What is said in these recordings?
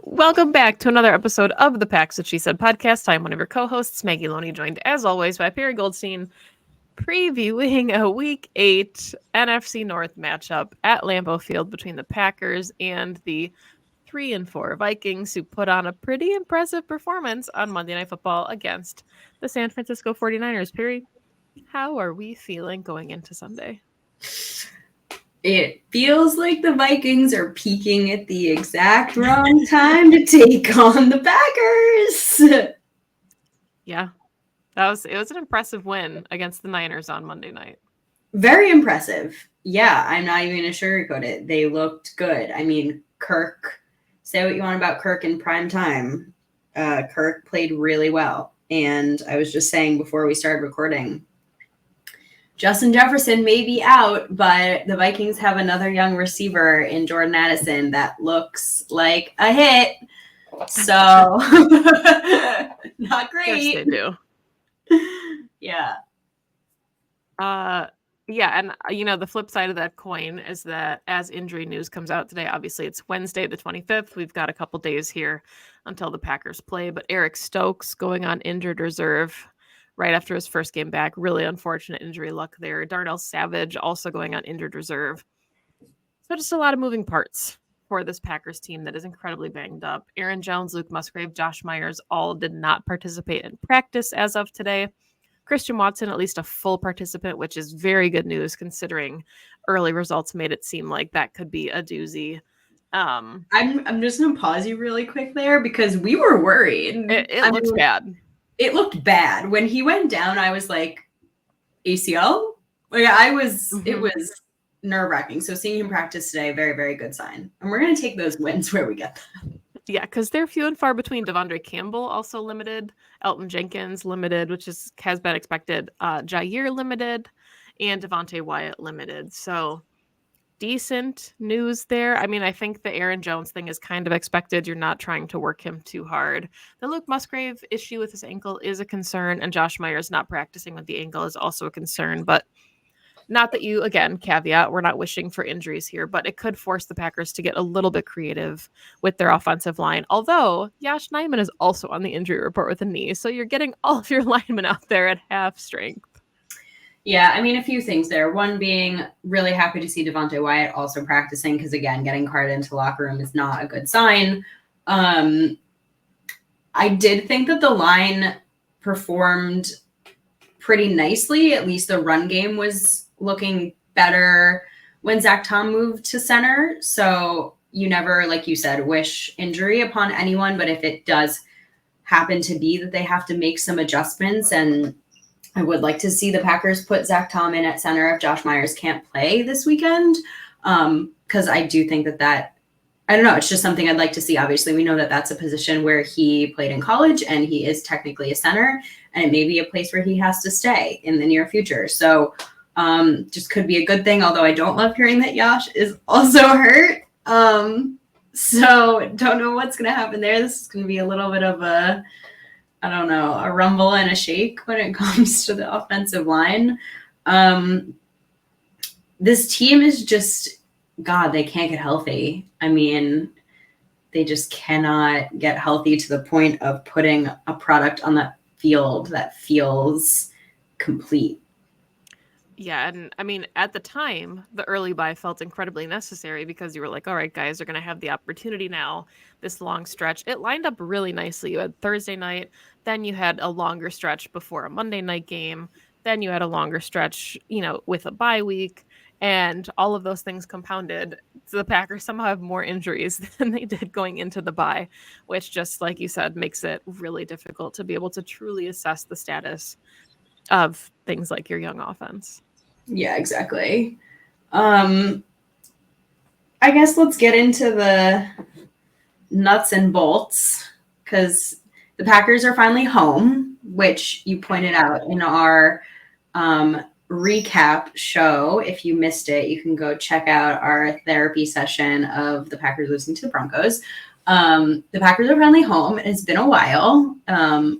Welcome back to another episode of the Packs That She Said podcast. I'm one of your co-hosts, Maggie Loney, joined as always by Perri Goldstein, previewing a Week 8 NFC North matchup at Lambeau Field between the Packers and the 3-4 Vikings, who put on a pretty impressive performance on Monday Night Football against the San Francisco 49ers. Perri, how are we feeling going into Sunday? It feels like the Vikings are peaking at the exact wrong time to take on the Packers. Yeah, it was an impressive win against the Niners on Monday night. Very impressive. Yeah, I'm not even going to sugarcoat it. They looked good. I mean, Kirk, say what you want about Kirk in prime time. Kirk played really well. And I was just saying before we started recording, Justin Jefferson may be out, but the Vikings have another young receiver in Jordan Addison that looks like a hit. So, not great. Yes, they do. Yeah. Yeah, and the flip side of that coin is that as injury news comes out today, obviously it's Wednesday the 25th. We've got a couple days here until the Packers play, but Eric Stokes going on injured reserve right after his first game back. Really unfortunate injury luck there. Darnell Savage also going on injured reserve. So just a lot of moving parts for this Packers team that is incredibly banged up. Aaron Jones, Luke Musgrave, Josh Myers all did not participate in practice as of today. Christian Watson, at least a full participant, which is very good news considering early results made it seem like that could be a doozy. I'm just going to pause you really quick there because we were worried. It looked bad. It looked bad. When he went down, I was like, ACL? Like it was nerve-wracking. So seeing him practice today, very, very good sign. And we're going to take those wins where we get them. Yeah, because they're few and far between. Devondre Campbell also limited. Elton Jenkins limited, which has been expected. Jair limited. And Devontae Wyatt limited. So decent news there. I mean, I think the Aaron Jones thing is kind of expected. You're not trying to work him too hard. The Luke Musgrave issue with his ankle is a concern, and Josh Myers not practicing with the ankle is also a concern. But not that you, again, caveat, we're not wishing for injuries here, but it could force the Packers to get a little bit creative with their offensive line. Although Josh Nijman is also on the injury report with a knee, so you're getting all of your linemen out there at half strength. Yeah, I mean, a few things there. One being really happy to see Devontae Wyatt also practicing because, again, getting carted into the locker room is not a good sign. I did think that the line performed pretty nicely. At least the run game was looking better when Zach Tom moved to center. So you never, like you said, wish injury upon anyone. But if it does happen to be that they have to make some adjustments, and I would like to see the Packers put Zach Tom in at center if Josh Myers can't play this weekend. Because I do think that I don't know, it's just something I'd like to see. Obviously, we know that that's a position where he played in college and he is technically a center, and it may be a place where he has to stay in the near future. So just could be a good thing, although I don't love hearing that Josh is also hurt. So don't know what's going to happen there. This is going to be a little bit of a rumble and a shake when it comes to the offensive line. This team is just, God, they can't get healthy. I mean, they just cannot get healthy to the point of putting a product on that field that feels complete. Yeah, and I mean, at the time, the early bye felt incredibly necessary because you were like, all right, guys are going to have the opportunity now, this long stretch. It lined up really nicely. You had Thursday night, then you had a longer stretch before a Monday night game, then you had a longer stretch, with a bye week, and all of those things compounded. So the Packers somehow have more injuries than they did going into the bye, which just, like you said, makes it really difficult to be able to truly assess the status of things like your young offense. Yeah, exactly. I guess let's get into the nuts and bolts because the Packers are finally home, which you pointed out in our recap show. If you missed it, you can go check out our therapy session of the Packers losing to the Broncos. The Packers are finally home. It's been a while,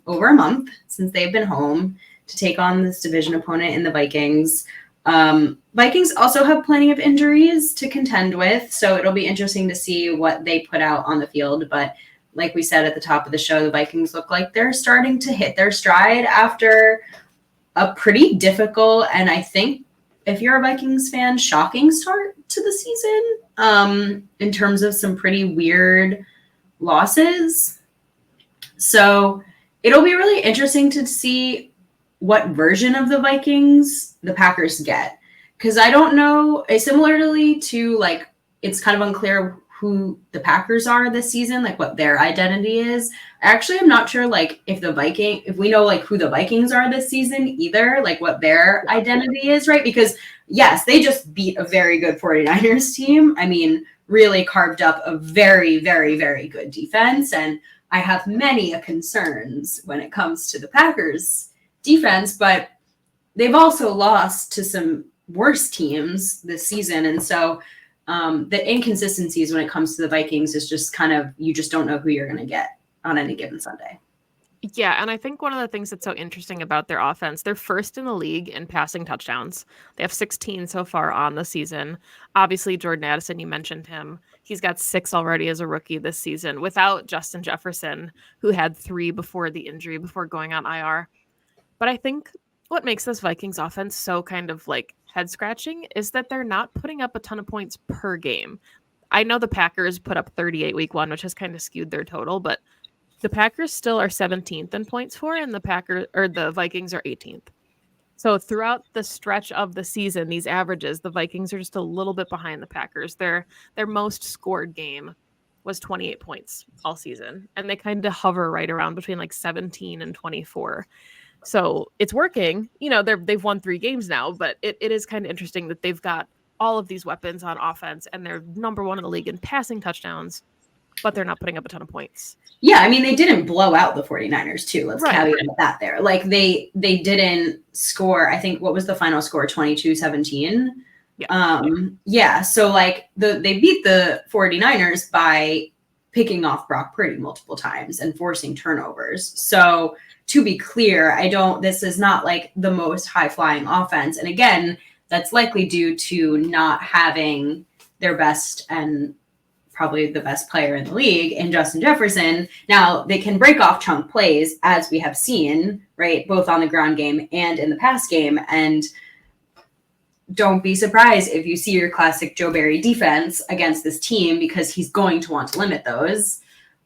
over a month since they've been home to take on this division opponent in the Vikings. Vikings also have plenty of injuries to contend with, so it'll be interesting to see what they put out on the field. But like we said at the top of the show, the Vikings look like they're starting to hit their stride after a pretty difficult, and I think if you're a Vikings fan, shocking start to the season in terms of some pretty weird losses. So it'll be really interesting to see what version of the Vikings the Packers get. Because I don't know, similarly to like, it's kind of unclear who the Packers are this season, like what their identity is. Actually, I'm not sure like if we know like who the Vikings are this season either, like what their identity is, right? Because yes, they just beat a very good 49ers team. I mean, really carved up a very, very, very good defense. And I have many concerns when it comes to the Packers defense, but they've also lost to some worse teams this season. And so the inconsistencies when it comes to the Vikings is just kind of, you just don't know who you're going to get on any given Sunday. Yeah, and I think one of the things that's so interesting about their offense, they're first in the league in passing touchdowns. They have 16 so far on the season. Obviously, Jordan Addison, you mentioned him. He's got 6 already as a rookie this season without Justin Jefferson, who had 3 before the injury, before going on IR. But I think what makes this Vikings offense so kind of like head scratching is that they're not putting up a ton of points per game. I know the Packers put up 38 week 1, which has kind of skewed their total, but the Packers still are 17th in points for, and the Vikings are 18th. So throughout the stretch of the season, these averages, the Vikings are just a little bit behind the Packers. Their most scored game was 28 points all season, and they kind of hover right around between like 17 and 24. So it's working. You know, they've won 3 games now, but it is kind of interesting that they've got all of these weapons on offense, and they're number 1 in the league in passing touchdowns, but they're not putting up a ton of points. Yeah, I mean, they didn't blow out the 49ers too. Let's caveat that there. Like they didn't score, I think, what was the final score? 22-17. Yeah. So like they beat the 49ers by picking off Brock Purdy multiple times and forcing turnovers. So to be clear, this is not like the most high flying offense. And again, that's likely due to not having their best and probably the best player in the league in Justin Jefferson. Now they can break off chunk plays, as we have seen, right? Both on the ground game and in the pass game. And don't be surprised if you see your classic Joe Barry defense against this team, because he's going to want to limit those.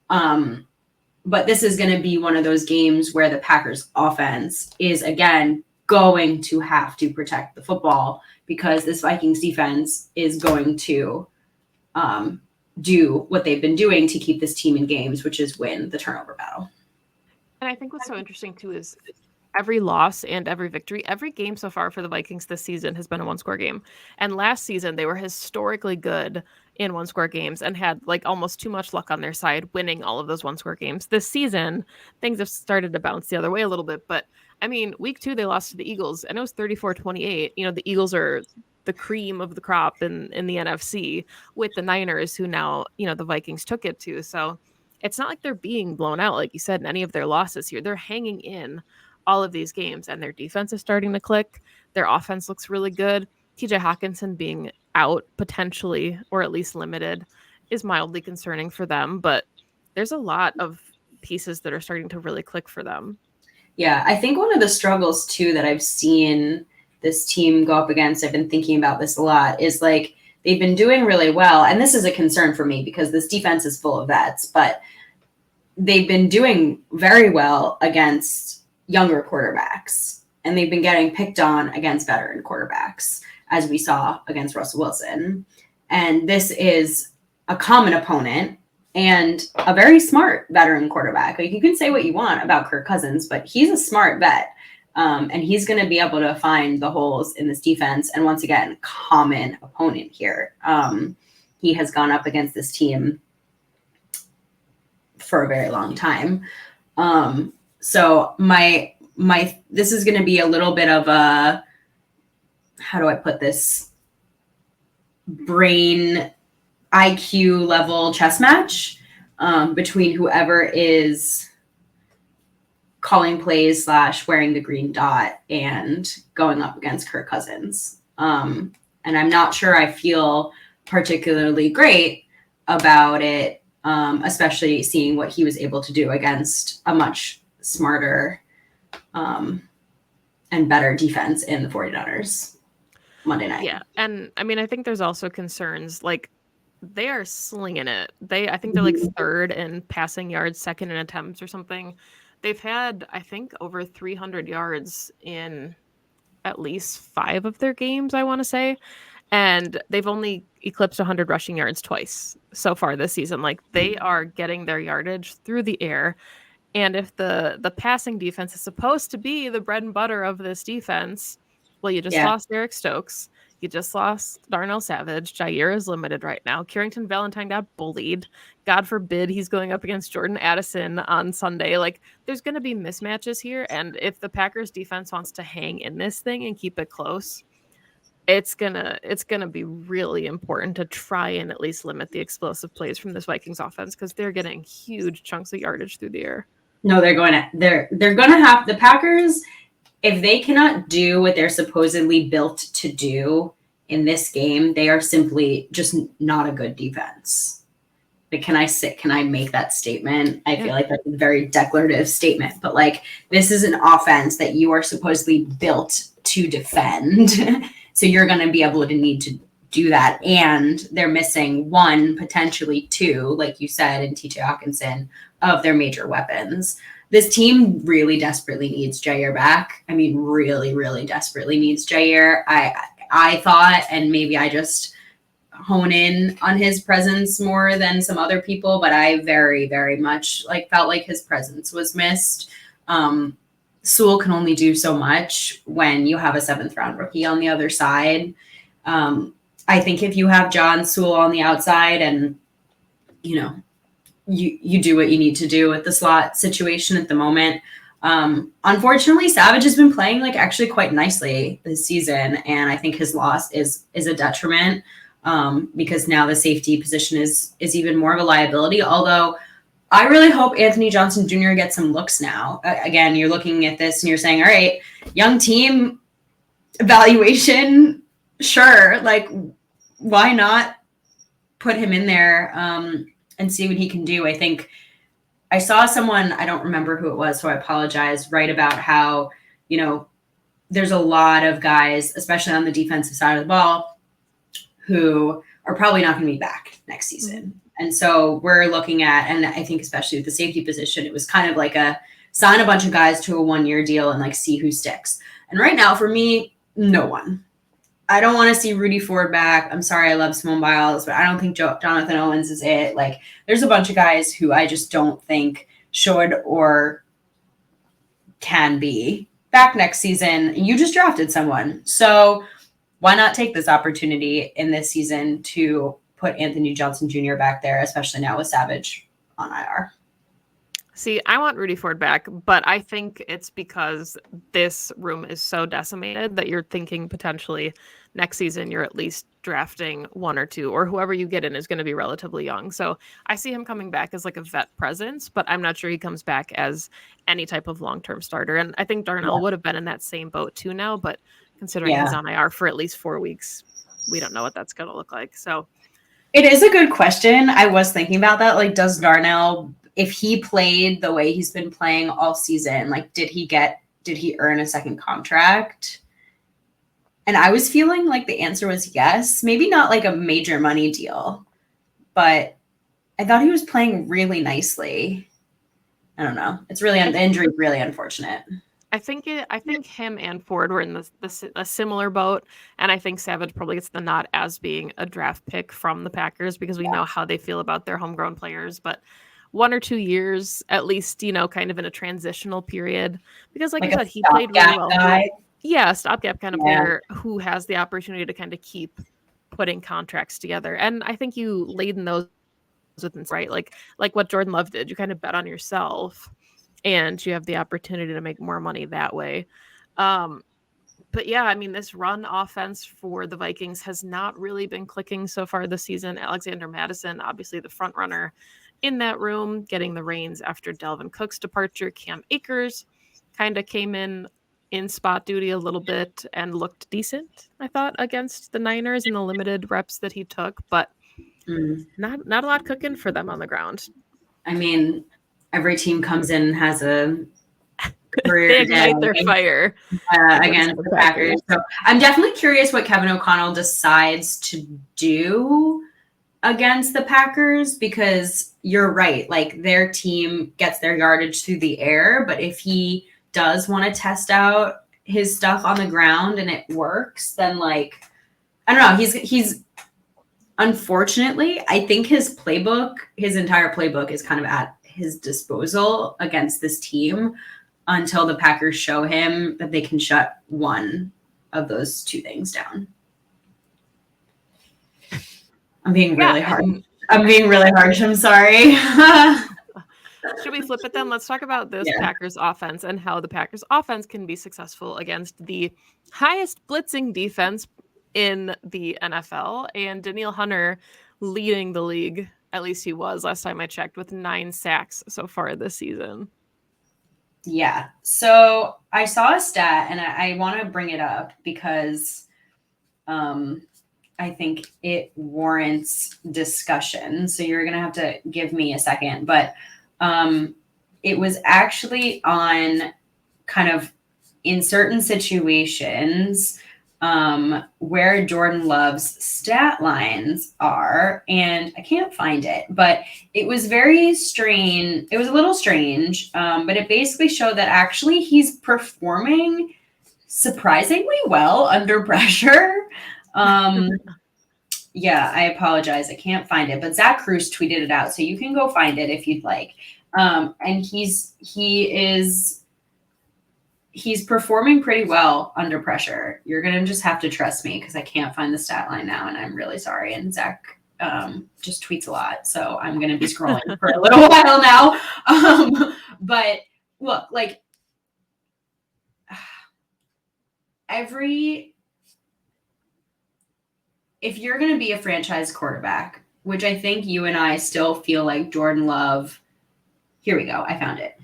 But this is going to be one of those games where the Packers offense is again going to have to protect the football, because this Vikings defense is going to, do what they've been doing to keep this team in games, which is win the turnover battle. And I think what's so interesting too is every loss and every victory, every game so far for the Vikings this season has been a 1-score game. And last season they were historically good in 1-score games and had like almost too much luck on their side, winning all of those 1-score games. This season, things have started to bounce the other way a little bit, but I mean, week 2 they lost to the Eagles and it was 34-28. You know, the Eagles are the cream of the crop in the NFC, with the Niners, who now, you know, the Vikings took it to. So it's not like they're being blown out, like you said, in any of their losses here. They're hanging in all of these games, and their defense is starting to click. Their offense looks really good. TJ Hawkinson being out potentially, or at least limited, is mildly concerning for them, but there's a lot of pieces that are starting to really click for them. Yeah, I think one of the struggles too that I've seen this team go up against, I've been thinking about this a lot, is like they've been doing really well. And this is a concern for me because this defense is full of vets, but they've been doing very well against younger quarterbacks. And they've been getting picked on against veteran quarterbacks, as we saw against Russell Wilson. And this is a common opponent and a very smart veteran quarterback. Like, you can say what you want about Kirk Cousins, but he's a smart vet. And he's going to be able to find the holes in this defense. And once again, common opponent here. He has gone up against this team for a very long time. So this is going to be a little bit of a, how do I put this, brain IQ level chess match between whoever is calling plays / wearing the green dot and going up against Kirk Cousins. And I'm not sure I feel particularly great about it, especially seeing what he was able to do against a much smarter and better defense in the 49ers Monday night. Yeah. And I mean, I think there's also concerns like they are slinging it. I think they're like third in passing yards, second in attempts or something. They've had, I think, over 300 yards in at least 5 of their games, I want to say. And they've only eclipsed 100 rushing yards twice so far this season. Like they are getting their yardage through the air. And if the passing defense is supposed to be the bread and butter of this defense, well, you just lost Eric Stokes. You just lost Darnell Savage. Jair is limited right now. Carrington Valentine got bullied. God forbid he's going up against Jordan Addison on Sunday. Like, there's going to be mismatches here. And if the Packers defense wants to hang in this thing and keep it close, it's gonna be really important to try and at least limit the explosive plays from this Vikings offense because they're getting huge chunks of yardage through the air. No, they're going to have the Packers, if they cannot do what they're supposedly built to do in this game, they are simply just not a good defense. Like, can I make that statement? I feel like that's a very declarative statement, but like this is an offense that you are supposedly built to defend. So you're going to be able to need to do that. And they're missing one, potentially two, like you said, in TJ Hawkinson, of their major weapons. This team really desperately needs Jair back. I mean, really, really desperately needs Jair. I thought, and maybe I just hone in on his presence more than some other people, but I very, very much felt like his presence was missed. Sewell can only do so much when you have a 7th round rookie on the other side. I think if you have John Sewell on the outside and, you do what you need to do with the slot situation at the moment. Unfortunately, Savage has been playing actually quite nicely this season. And I think his loss is a detriment because now the safety position is even more of a liability. Although I really hope Anthony Johnson Jr. gets some looks now. Again, you're looking at this and you're saying, all right, young team evaluation. Sure. Why not put him in there and see what he can do? I think I saw someone, I don't remember who it was, so I apologize, write about how, there's a lot of guys, especially on the defensive side of the ball, who are probably not going to be back next season. Mm-hmm. And so we're looking at, and I think especially with the safety position, it was kind of like sign a bunch of guys to a 1-year deal and see who sticks. And right now, for me, no one. I don't want to see Rudy Ford back. I'm sorry, I love Simone Biles, but I don't think Jonathan Owens is it. There's a bunch of guys who I just don't think should or can be back next season. You just drafted someone. So why not take this opportunity in this season to put Anthony Johnson Jr. back there, especially now with Savage on IR? See, I want Rudy Ford back, but I think it's because this room is so decimated that you're thinking potentially next season you're at least drafting 1 or 2, or whoever you get in is going to be relatively young. So I see him coming back as a vet presence, but I'm not sure he comes back as any type of long-term starter. And I think Darnell would have been in that same boat too now, but considering he's on IR for at least 4 weeks, we don't know what that's going to look like. So it is a good question. I was thinking about that. Does Darnell, if he played the way he's been playing all season, did he earn a second contract? And I was feeling the answer was yes. Maybe not a major money deal, but I thought he was playing really nicely. I don't know. It's really, the injury is really unfortunate. I think him and Ford were in a similar boat, and I think Savage probably gets the nod as being a draft pick from the Packers because we know how they feel about their homegrown players, but 1 or 2 years, at least, kind of in a transitional period. Because you said, he played really well. Guy. Yeah, stopgap kind of player who has the opportunity to kind of keep putting contracts together. And I think you laden those with, right? Like what Jordan Love did. You kind of bet on yourself and you have the opportunity to make more money that way. But yeah, I mean, this run offense for the Vikings has not really been clicking so far this season. Alexander Mattison, obviously the front runner in that room, getting the reins after Dalvin Cook's departure. Cam Akers kind of came in in spot duty a little bit and looked decent, I thought, against the Niners in the limited reps that he took, but not a lot cooking for them on the ground. I mean, every team comes in and has a career They ignite their fire against the Packers. So I'm definitely curious what Kevin O'Connell decides to do against the Packers, because you're right. Like, their team gets their yardage through the air, but if he does want to test out his stuff on the ground and it works, then like, I don't know. He's unfortunately, I think his entire playbook is kind of at his disposal against this team until the Packers show him that they can shut one of those two things down. I'm being really hard. I'm being really harsh. I'm sorry. Should we flip it then? Let's talk about this Packers offense and how the Packers offense can be successful against the highest blitzing defense in the NFL, and Danielle Hunter leading the league. At least he was last time I checked, with 9 sacks so far this season. Yeah. So I saw a stat, and I want to bring it up because I think it warrants discussion. So you're going to have to give me a second. But it was actually on kind of in certain situations where Jordan Love's stat lines are, and I can't find it, but it was very strange. It was a little strange, but it basically showed that actually he's performing surprisingly well under pressure. Yeah, I apologize. I can't find it, but Zach Cruz tweeted it out, so you can go find it if you'd like. And he's performing pretty well under pressure. You're going to just have to trust me because I can't find the stat line now, and I'm really sorry. And Zach just tweets a lot, so I'm going to be scrolling for a little while now. But look, like if you're going to be a franchise quarterback, which I think you and I still feel like Jordan Love, here we go. I found it.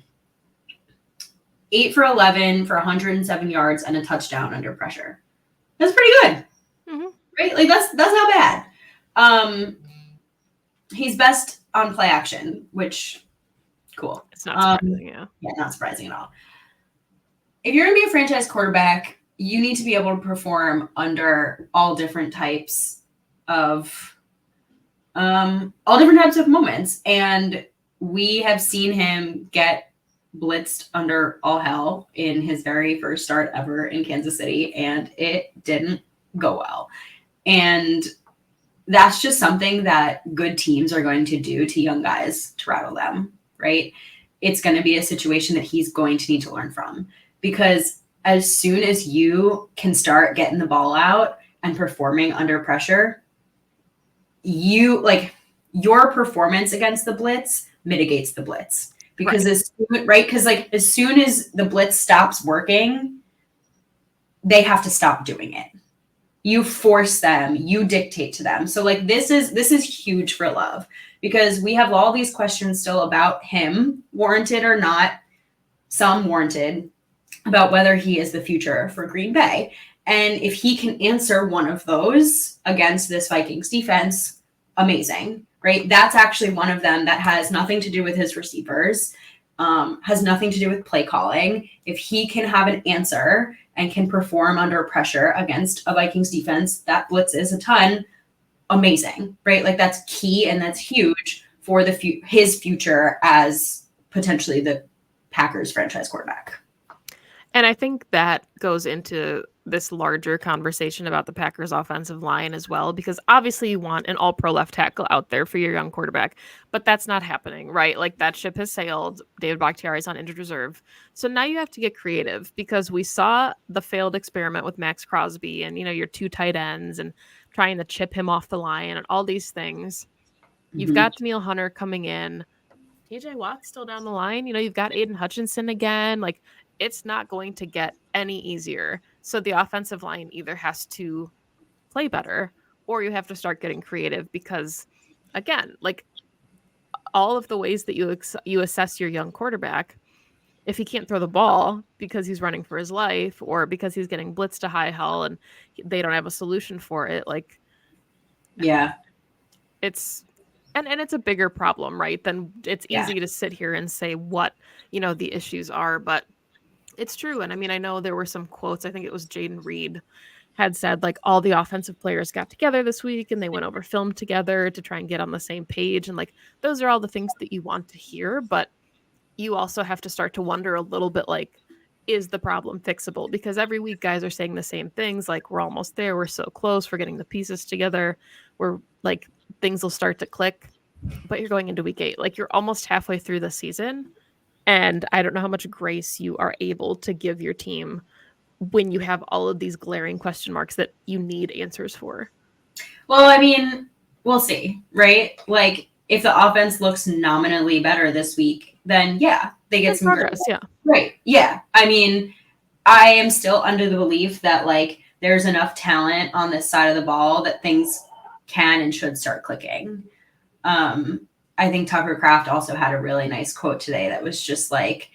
8 for 11 for 107 yards and a touchdown under pressure. That's pretty good, right? Like that's not bad. He's best on play action, which cool. It's not surprising, yeah, not surprising at all. If you're gonna be a franchise quarterback, you need to be able to perform under all different types of moments, and we have seen him get blitzed under all hell in his very first start ever in Kansas City, and it didn't go well. And that's just something that good teams are going to do to young guys to rattle them, right? It's going to be a situation that he's going to need to learn from, because as soon as you can start getting the ball out and performing under pressure, your performance against the blitz mitigates the blitz. Because as soon as the blitz stops working, they have to stop doing it. You force them, you dictate to them. So like this is huge for Love, because we have all these questions still about him, warranted or not, some warranted, about whether he is the future for Green Bay. And if he can answer one of those against this Vikings defense, amazing. Right? That's actually one of them that has nothing to do with his receivers, has nothing to do with play calling. If he can have an answer and can perform under pressure against a Vikings defense that blitzes a ton, amazing, right? Like that's key, and that's huge for his future as potentially the Packers franchise quarterback. And I think that goes into this larger conversation about the Packers offensive line as well, because obviously you want an all-pro left tackle out there for your young quarterback, but that's not happening, right? Like that ship has sailed. David Bakhtiari is on injured reserve. So now you have to get creative, because we saw the failed experiment with Max Crosby and, your 2 tight ends and trying to chip him off the line and all these things. You've got Danielle Hunter coming in. TJ Watt's still down the line. You've got Aiden Hutchinson again. Like, it's not going to get any easier. So the offensive line either has to play better, or you have to start getting creative, because again, like all of the ways that you assess your young quarterback, if he can't throw the ball because he's running for his life or because he's getting blitzed to high hell and they don't have a solution for it, like Yeah. it's and it's a bigger problem, right? Then it's Yeah. easy to sit here and say what, the issues are, but it's true. And I mean, I know there were some quotes. I think it was Jaden Reed had said like all the offensive players got together this week and they went over film together to try and get on the same page. And like those are all the things that you want to hear, but you also have to start to wonder a little bit like, is the problem fixable? Because every week guys are saying the same things like we're almost there, we're so close, we're getting the pieces together, we're like things will start to click. But you're going into week 8, like you're almost halfway through the season. And I don't know how much grace you are able to give your team when you have all of these glaring question marks that you need answers for. Well, I mean, we'll see, right? Like, if the offense looks nominally better this week, then yeah, they get That's some progress. Yeah. Right. Yeah. I mean, I am still under the belief that like there's enough talent on this side of the ball that things can and should start clicking. I think Tucker Kraft also had a really nice quote today that was just like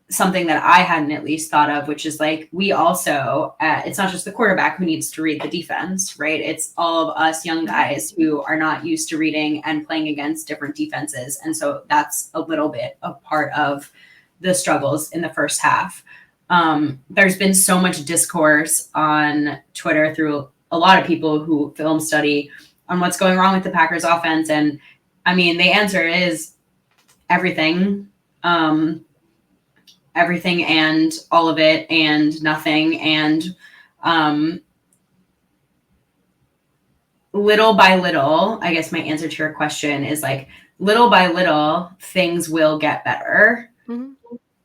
something that I hadn't at least thought of, which is like, we also, it's not just the quarterback who needs to read the defense, right? It's all of us young guys who are not used to reading and playing against different defenses. And so that's a little bit of part of the struggles in the first half. There's been so much discourse on Twitter through a lot of people who film study on what's going wrong with the Packers offense. And I mean, the answer is everything. Everything and all of it and nothing. And little by little, I guess my answer to your question is like, little by little, things will get better. Mm-hmm.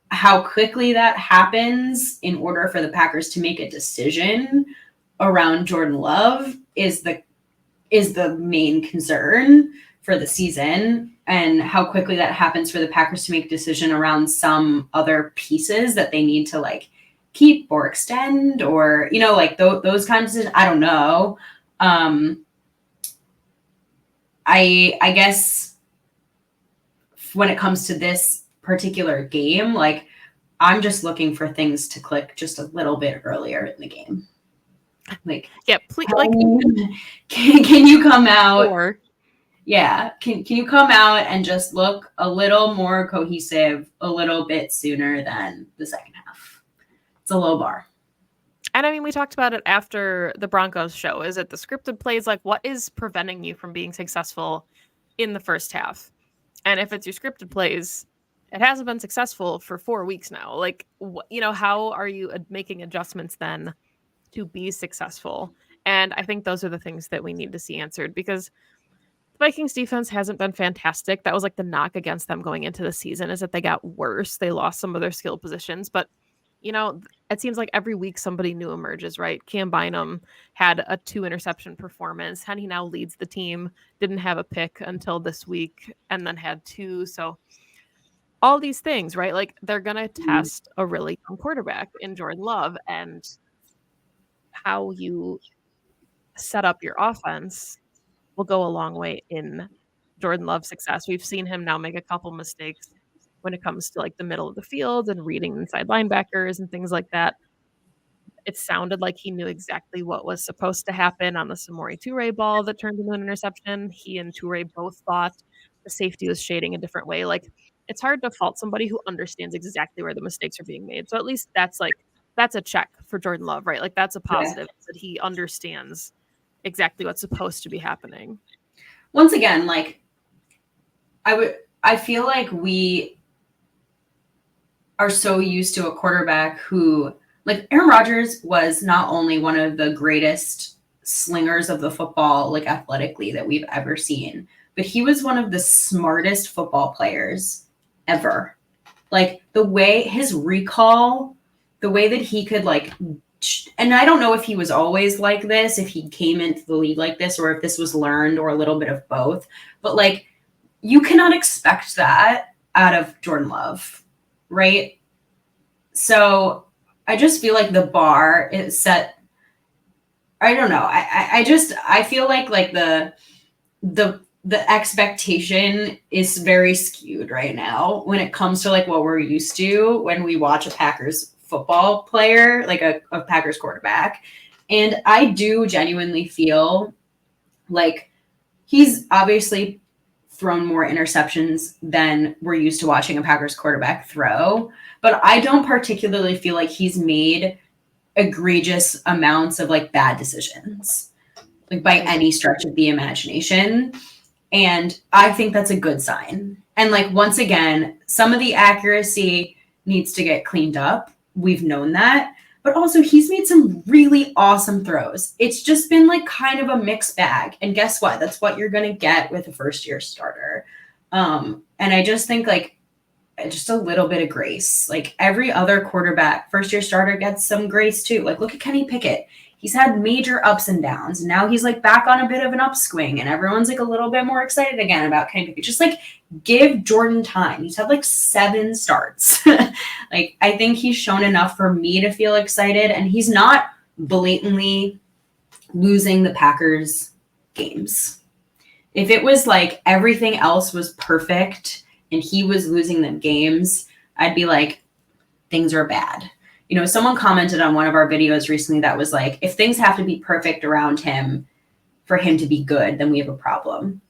How quickly that happens in order for the Packers to make a decision around Jordan Love is the main concern for the season, and how quickly that happens for the Packers to make a decision around some other pieces that they need to like keep or extend or, like those kinds of decisions. I don't know. I guess when it comes to this particular game, like I'm just looking for things to click just a little bit earlier in the game. Like, yeah, please, like, can you come out? Or yeah, can you come out and just look a little more cohesive a little bit sooner than the second half? It's a low bar. And I mean, we talked about it after the Broncos show. Is it the scripted plays? Like, what is preventing you from being successful in the first half? And if it's your scripted plays, it hasn't been successful for 4 weeks now. Like, how are you making adjustments then to be successful? And I think those are the things that we need to see answered, because the Vikings defense hasn't been fantastic. That was like the knock against them going into the season, is that they got worse. They lost some of their skill positions, but it seems like every week somebody new emerges, right? Cam Bynum had a 2 interception performance, and he now leads the team. Didn't have a pick until this week, and then had 2. So all these things, right? Like they're gonna test a really young quarterback in Jordan Love, and how you set up your offense will go a long way in Jordan Love's success. We've seen him now make a couple mistakes when it comes to like the middle of the field and reading inside linebackers and things like that. It sounded like he knew exactly what was supposed to happen on the Samori Toure ball that turned into an interception. He and Toure both thought the safety was shading a different way. Like, it's hard to fault somebody who understands exactly where the mistakes are being made. So at least that's a check for Jordan Love, right? Like that's a positive, that he understands exactly what's supposed to be happening. Once again, like I feel like we are so used to a quarterback who, like, Aaron Rodgers was not only one of the greatest slingers of the football, like athletically, that we've ever seen, but he was one of the smartest football players ever. Like the way his recall, the way that he could like, and I don't know if he was always like this, if he came into the league like this, or if this was learned, or a little bit of both, but like you cannot expect that out of Jordan Love. Right. So I just feel like the bar is set. I don't know. I feel like the the expectation is very skewed right now when it comes to like what we're used to when we watch a Packers football player, like a Packers quarterback. And I do genuinely feel like he's obviously thrown more interceptions than we're used to watching a Packers quarterback throw, but I don't particularly feel like he's made egregious amounts of like bad decisions, like by any stretch of the imagination. And I think that's a good sign. And like, once again, some of the accuracy needs to get cleaned up. We've known that. But also, he's made some really awesome throws. It's just been like kind of a mixed bag. And guess what? That's what you're going to get with a first-year starter. And I just think like just a little bit of grace. Like every other quarterback, first-year starter gets some grace too. Like look at Kenny Pickett. He's had major ups and downs. And now he's like back on a bit of an upswing. And everyone's like a little bit more excited again about Kenny Pickett. Just like give Jordan time. He's had like 7 starts. Like I think he's shown enough for me to feel excited. And he's not blatantly losing the Packers games. If it was like everything else was perfect and he was losing them games, I'd be like, things are bad. You know, someone commented on one of our videos recently that was like, if things have to be perfect around him for him to be good, then we have a problem.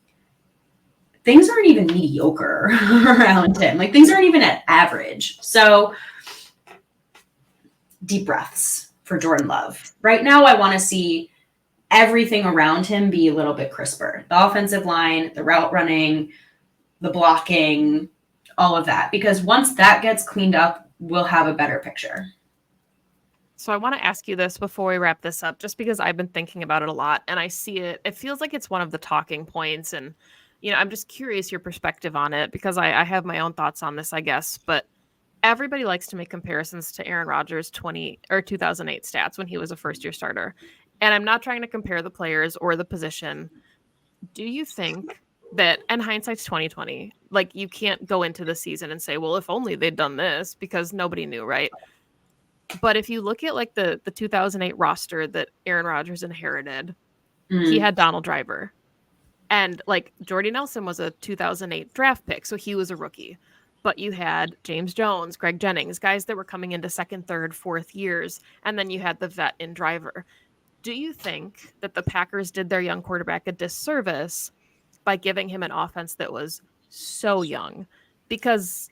Things aren't even mediocre around him. Like things aren't even at average. So deep breaths for Jordan Love. Right now, I want to see everything around him be a little bit crisper. The offensive line, the route running, the blocking, all of that. Because once that gets cleaned up, we'll have a better picture. So I want to ask you this before we wrap this up, just because I've been thinking about it a lot and I see it. It feels like it's one of the talking points. And, you know, I'm just curious your perspective on it because I have my own thoughts on this, I guess. But everybody likes to make comparisons to Aaron Rodgers' 2008 stats when he was a first-year starter. And I'm not trying to compare the players or the position. Do you think that, and hindsight's 2020, like you can't go into the season and say, well, if only they'd done this, because nobody knew, right? But if you look at like the 2008 roster that Aaron Rodgers inherited, he had Donald Driver. And like Jordy Nelson was a 2008 draft pick, so he was a rookie. But you had James Jones, Greg Jennings, guys that were coming into 2nd, 3rd, 4th years. And then you had the vet in Driver. Do you think that the Packers did their young quarterback a disservice by giving him an offense that was so young? Because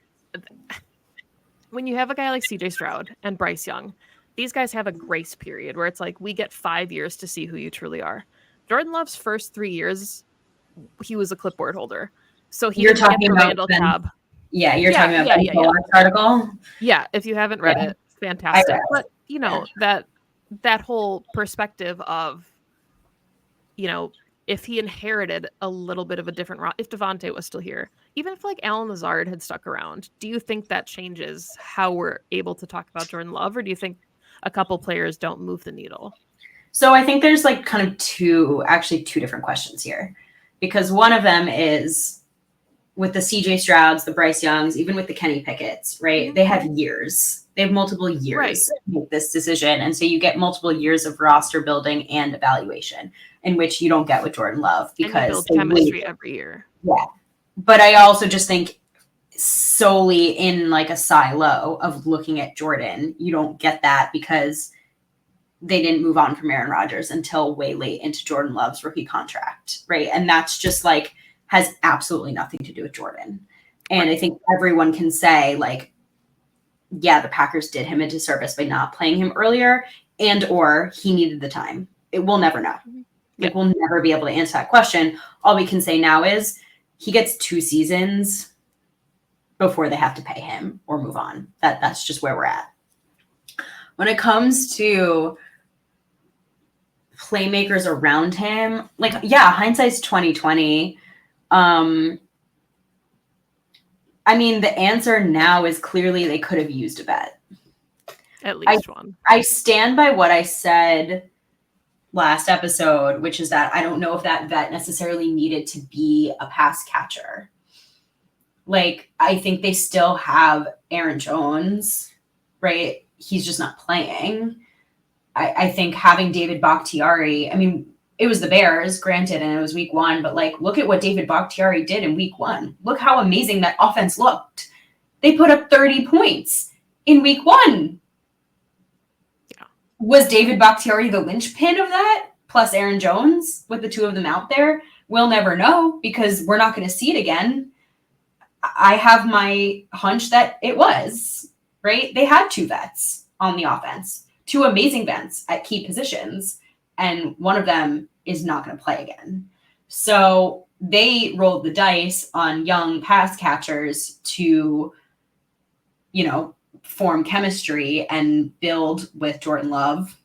when you have a guy like CJ Stroud and Bryce Young, these guys have a grace period where it's like, we get 5 years to see who you truly are. Jordan Love's first 3 years, he was a clipboard holder. So you're talking about Randall Cobb. Yeah, you're talking about the last article. Yeah, if you haven't read it, fantastic. But you know, that whole perspective of, you know, if he inherited a little bit of a different route, if Devontae was still here, even if like Alan Lazard had stuck around, do you think that changes how we're able to talk about Jordan Love, or do you think a couple players don't move the needle? So I think there's like kind of two different questions here, because one of them is with the CJ Strouds, the Bryce Youngs, even with the Kenny Pickett's, right? They have years. They have multiple years to make this decision. And so you get multiple years of roster building and evaluation, in which you don't get with Jordan Love, because and you build chemistry every year. Yeah. But I also just think solely in like a silo of looking at Jordan, you don't get that because they didn't move on from Aaron Rodgers until way late into Jordan Love's rookie contract, right? And that's just like has absolutely nothing to do with Jordan. And I think everyone can say like, yeah, the Packers did him a disservice by not playing him earlier, and or he needed the time. We'll never know. Like we'll never be able to answer that question. All we can say now is he gets 2 seasons before they have to pay him or move on. That's just where we're at. When it comes to playmakers around him, like, yeah, hindsight's 2020. I mean, the answer now is clearly they could have used a vet. At least one. I stand by what I said last episode, which is that I don't know if that vet necessarily needed to be a pass catcher. Like, I think they still have Aaron Jones, right? He's just not playing. I think having David Bakhtiari, I mean, it was the Bears, granted, and it was week 1, but like, look at what David Bakhtiari did in week 1. Look how amazing that offense looked. They put up 30 points in week 1. Yeah. Was David Bakhtiari the linchpin of that? Plus Aaron Jones with the two of them out there? We'll never know because we're not going to see it again. I have my hunch that it was, right? They had 2 vets on the offense, 2 amazing vets at key positions, and one of them is not going to play again. So they rolled the dice on young pass catchers to, form chemistry and build with Jordan Love,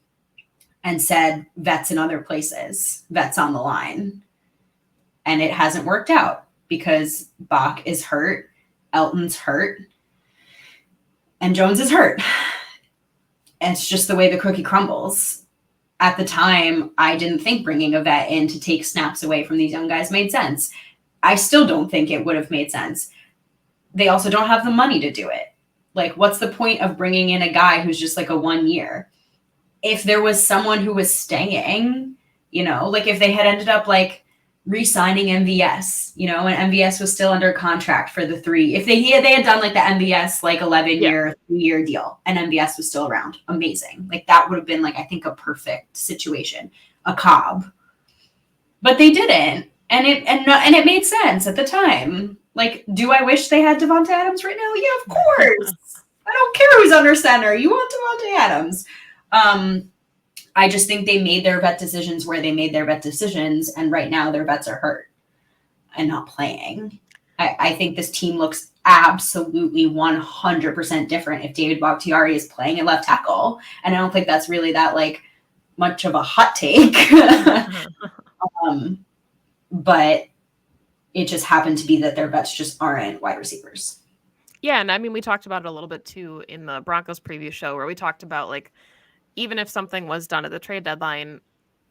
and said vets in other places, vets on the line. And it hasn't worked out because Bach is hurt, Elton's hurt, and Jones is hurt. And it's just the way the cookie crumbles. At the time, I didn't think bringing a vet in to take snaps away from these young guys made sense. I still don't think it would have made sense. They also don't have the money to do it. Like, what's the point of bringing in a guy who's just like a 1 year? If there was someone who was staying, like if they had ended up like re-signing MVS, and MVS was still under contract for the 3. If they had done like the MVS like 11-year, 3-year deal, and MVS was still around, amazing. Like that would have been like I think a perfect situation, a Cobb. But they didn't, and it made sense at the time. Like, do I wish they had Devontae Adams right now? Yeah, of course. I don't care who's under center. You want Devontae Adams. I just think they made their vet decisions where they made their vet decisions, and right now their vets are hurt and not playing. I think this team looks absolutely 100% different if David Bakhtiari is playing at left tackle, and I don't think that's really that like much of a hot take. But it just happened to be that their vets just aren't wide receivers. Yeah, and I mean we talked about it a little bit too in the Broncos preview show where we talked about like even if something was done at the trade deadline,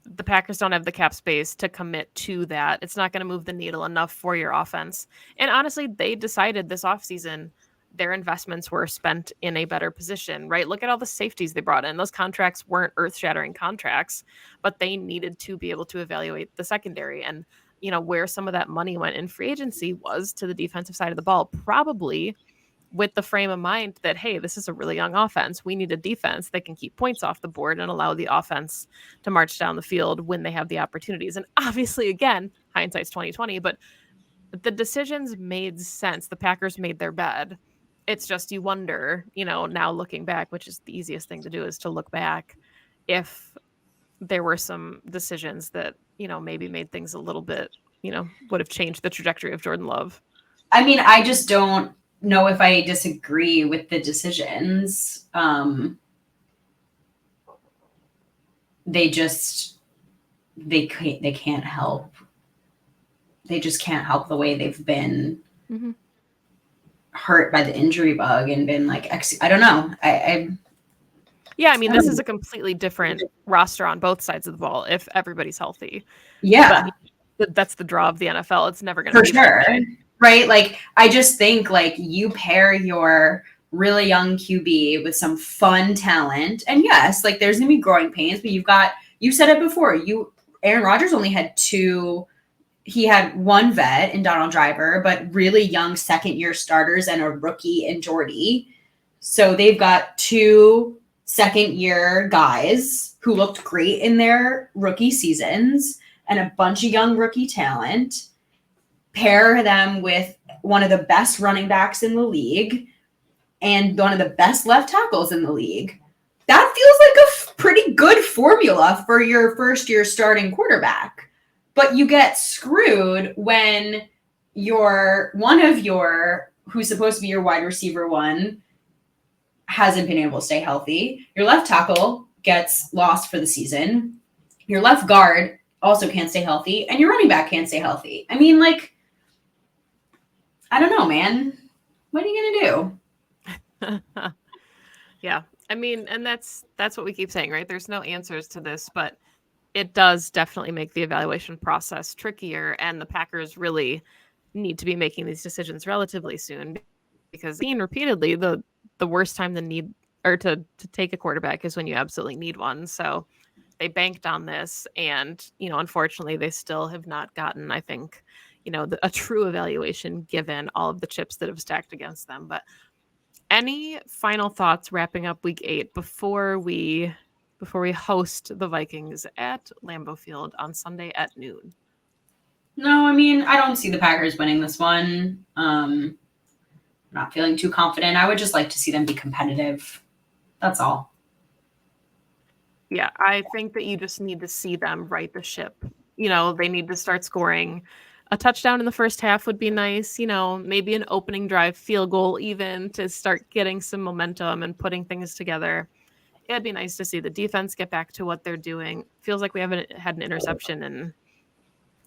the Packers don't have the cap space to commit to that. It's not going to move the needle enough for your offense. And honestly, they decided this offseason their investments were spent in a better position, right? Look at all the safeties they brought in. Those contracts weren't earth-shattering contracts, but they needed to be able to evaluate the secondary. And, where some of that money went in free agency was to the defensive side of the ball, probably with the frame of mind that, hey, this is a really young offense. We need a defense that can keep points off the board and allow the offense to march down the field when they have the opportunities. And obviously, again, hindsight's 2020, but the decisions made sense. The Packers made their bed. It's just you wonder, now looking back, which is the easiest thing to do is to look back, if there were some decisions that, maybe made things a little bit, would have changed the trajectory of Jordan Love. I mean, I just don't know if I disagree with the decisions. They can't help. They just can't help the way they've been hurt by the injury bug and been like, I don't know. Yeah, I mean, this is a completely different roster on both sides of the ball if everybody's healthy. Yeah. But that's the draw of the NFL. It's never going to be sure. Right? Like, I just think, like, you pair your really young QB with some fun talent. And yes, like, there's going to be growing pains, but you said it before. Aaron Rodgers only had 2. He had 1 vet in Donald Driver, but really young second-year starters and a rookie in Jordy. So they've got 2 second-year guys who looked great in their rookie seasons and a bunch of young rookie talent. Pair them with one of the best running backs in the league and one of the best left tackles in the league. That feels like a pretty good formula for your first-year starting quarterback. But you get screwed when who's supposed to be your wide receiver 1, hasn't been able to stay healthy. Your left tackle gets lost for the season. Your left guard also can't stay healthy, and your running back can't stay healthy. I mean, like, I don't know, man. What are you gonna do? Yeah, I mean, and that's what we keep saying, right? There's no answers to this, but it does definitely make the evaluation process trickier, and the Packers really need to be making these decisions relatively soon because being repeatedly the worst time to take a quarterback is when you absolutely need one. So they banked on this, and unfortunately they still have not gotten, I think, a true evaluation given all of the chips that have stacked against them. But any final thoughts wrapping up week 8 before we host the Vikings at Lambeau Field on Sunday at noon? No, I mean, I don't see the Packers winning this one. Not feeling too confident. I would just like to see them be competitive. That's all. Yeah, I think that you just need to see them right the ship. They need to start scoring. A touchdown in the first half would be nice. Maybe an opening drive field goal even to start getting some momentum and putting things together. It'd be nice to see the defense get back to what they're doing. Feels like we haven't had an interception in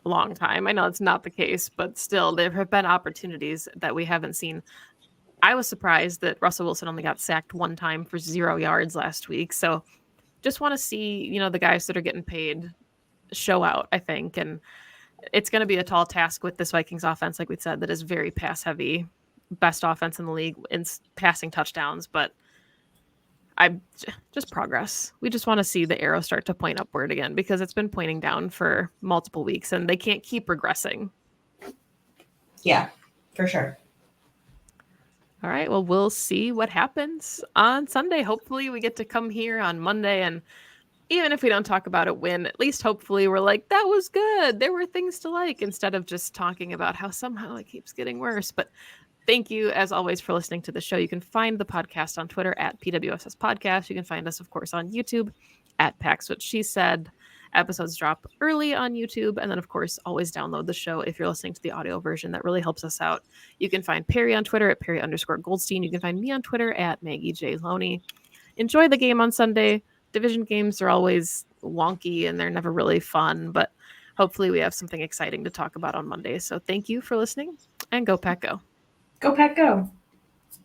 a long time. I know it's not the case, but still, there have been opportunities that we haven't seen. I was surprised that Russell Wilson only got sacked one time for 0 yards last week. So just want to see, the guys that are getting paid show out, I think. And it's going to be a tall task with this Vikings offense, like we said, that is very pass heavy, best offense in the league in passing touchdowns. But just progress. We just want to see the arrow start to point upward again, because it's been pointing down for multiple weeks and they can't keep regressing. Yeah, for sure. All right. Well, we'll see what happens on Sunday. Hopefully we get to come here on Monday, and even if we don't talk about a win, at least hopefully we're like, that was good. There were things to like, instead of just talking about how somehow it keeps getting worse. But thank you, as always, for listening to the show. You can find the podcast on Twitter at PWSS Podcast. You can find us, of course, on YouTube at Pax What She Said. Episodes drop early on YouTube. And then, of course, always download the show if you're listening to the audio version. That really helps us out. You can find Perri on Twitter at Perri_Goldstein. You can find me on Twitter at Maggie J. Loney. Enjoy the game on Sunday. Division games are always wonky and they're never really fun, but hopefully we have something exciting to talk about on Monday. So thank you for listening, and go Pack Go. Go Pack Go.